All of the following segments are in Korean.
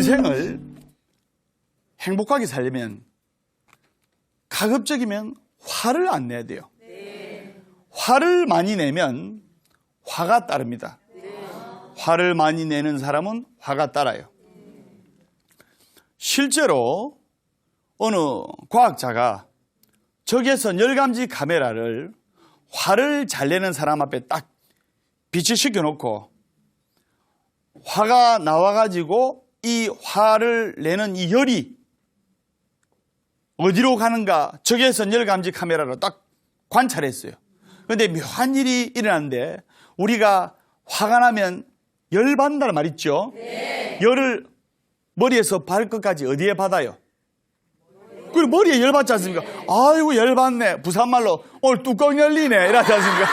인생을 행복하게 살려면 가급적이면 화를 안 내야 돼요. 화를 많이 내면 화가 따릅니다. 화를 많이 내는 사람은 화가 따라요. 실제로 어느 과학자가 적외선 열감지 카메라를 화를 잘 내는 사람 앞에 딱 빛을 시켜놓고 화가 나와가지고 이 화를 내는 이 열이 어디로 가는가 적외선 열감지 카메라로 딱 관찰했어요. 그런데 묘한 일이 일어났는데 우리가 화가 나면 열받는다는 말 있죠? 네. 열을 머리에서 발끝까지 어디에 받아요? 그리고 머리에 열받지 않습니까? 아이고 열받네. 부산말로 오늘 뚜껑 열리네. 이러지 않습니까?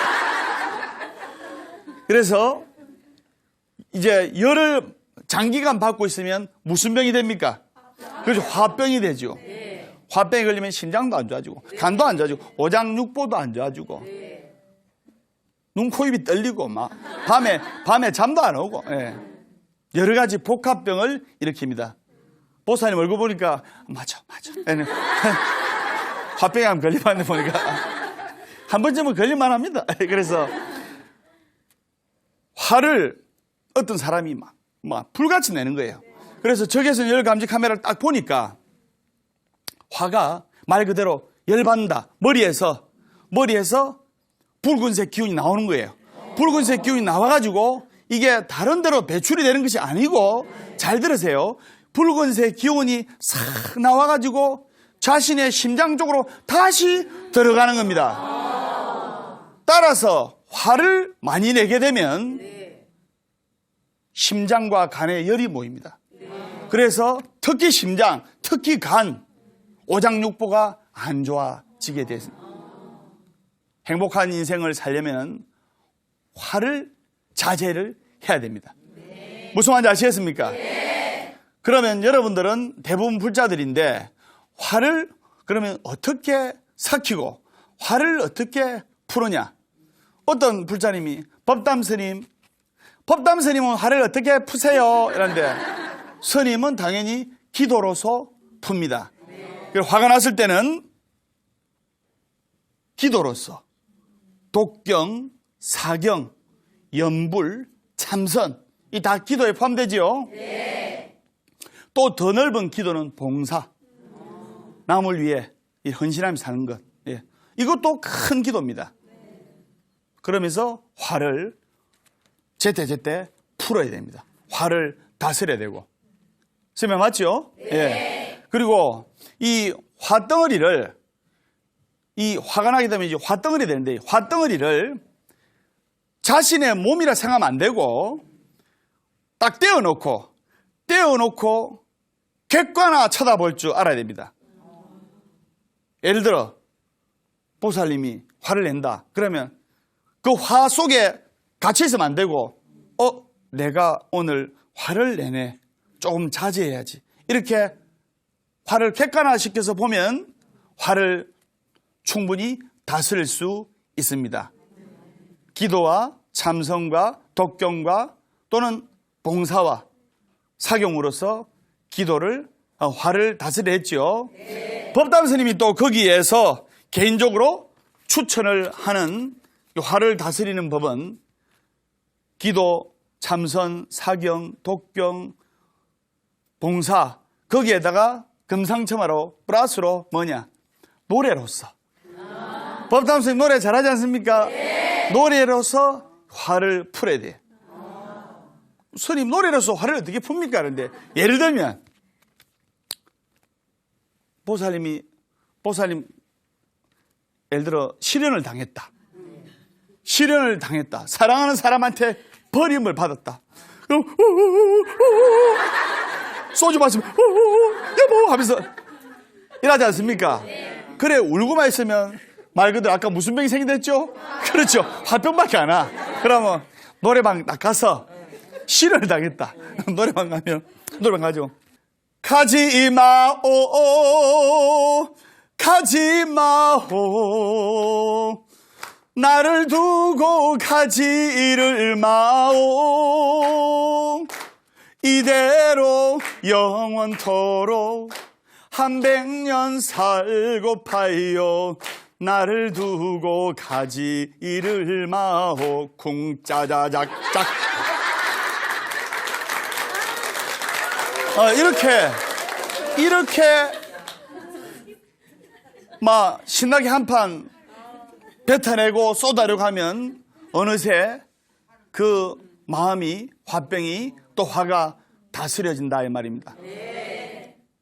그래서 이제 열을 장기간 받고 있으면 무슨 병이 됩니까? 그렇죠. 화병이 되죠. 화병이 걸리면 심장도 안 좋아지고 간도 안 좋아지고 오장육부도 안 좋아지고 눈, 코, 입이 떨리고 막 밤에 잠도 안 오고 여러 가지 복합병을 일으킵니다. 보사님 얼굴 보니까 맞아 화병에 한번 걸리면 보니까 한 번쯤은 걸릴만 합니다. 그래서 화를 어떤 사람이 막 불같이 내는 거예요. 그래서 적외선 열 감지 카메라를 딱 보니까 화가 말 그대로 열받는다. 머리에서 붉은색 기운이 나오는 거예요. 붉은색 기운이 나와가지고 이게 다른 데로 배출이 되는 것이 아니고 잘 들으세요. 붉은색 기운이 싹 나와가지고 자신의 심장 쪽으로 다시 들어가는 겁니다. 따라서 화를 많이 내게 되면 심장과 간에 열이 모입니다. 그래서 특히 심장, 특히 간, 오장육부가 안 좋아지게 됐습니다. 행복한 인생을 살려면 화를 자제를 해야 됩니다. 무슨 말인지 아시겠습니까? 그러면 여러분들은 대부분 불자들인데 화를 그러면 어떻게 삭히고 화를 어떻게 푸느냐? 어떤 불자님이 법담 스님은 화를 어떻게 푸세요? 이러는데 스님은 당연히 기도로서 풉니다. 화가 났을 때는 기도로서 독경, 사경, 염불, 참선 이 다 기도에 포함되지요. 또 더 넓은 기도는 봉사, 남을 위해 헌신하며 사는 것. 이것도 큰 기도입니다. 그러면서 화를 제때 풀어야 됩니다. 화를 다스려야 되고. 설명 맞죠? 그리고 이 화덩어리를 이 화가 나게 되면 이제 화덩어리 되는데 화덩어리를 자신의 몸이라 생각하면 안 되고 딱 떼어놓고 객관화 쳐다볼 줄 알아야 됩니다. 예를 들어 보살님이 화를 낸다. 그러면 그 화 속에 갇혀 있으면 안 되고 내가 오늘 화를 내네. 조금 자제해야지. 이렇게 화를 객관화시켜서 보면 화를 충분히 다스릴 수 있습니다. 기도와 참선과 독경과 또는 봉사와 사경으로서 기도를 화를 다스려 했죠. 법담 스님이 또 거기에서 개인적으로 추천을 하는 화를 다스리는 법은 기도, 참선, 사경, 독경, 봉사 거기에다가 금상첨화로 플러스로 뭐냐? 노래로서. 법담 스님 노래 잘하지 않습니까? 노래로서 화를 풀어야 돼. 스님 노래로서 화를 어떻게 풉니까? 그런데 예를 들면 보살님 예를 들어 실현을 당했다. 사랑하는 사람한테 버림을 받았다. 소주 마시면 여보 하면서 이러지 않습니까? 그래 울고만 있으면 말 그대로 아까 무슨 병이 생긴댔죠? 그렇죠. 화병밖에 안 와. 그러면 노래방 딱 가서 실현을 당했다. 노래방 가죠. 가지 마오 나를 두고 가지를 마오 이대로 영원토록 한 100년 살고파요. 나를 두고 가지를 마오. 쿵짜자작짝. 이렇게 막 신나게 한판 뱉어내고 쏟아내고 하면 어느새 그 마음이, 화병이 또 화가 다스려진다 이 말입니다.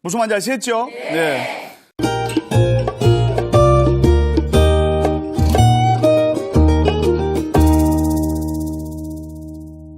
무슨 말인지 아시겠죠? 네.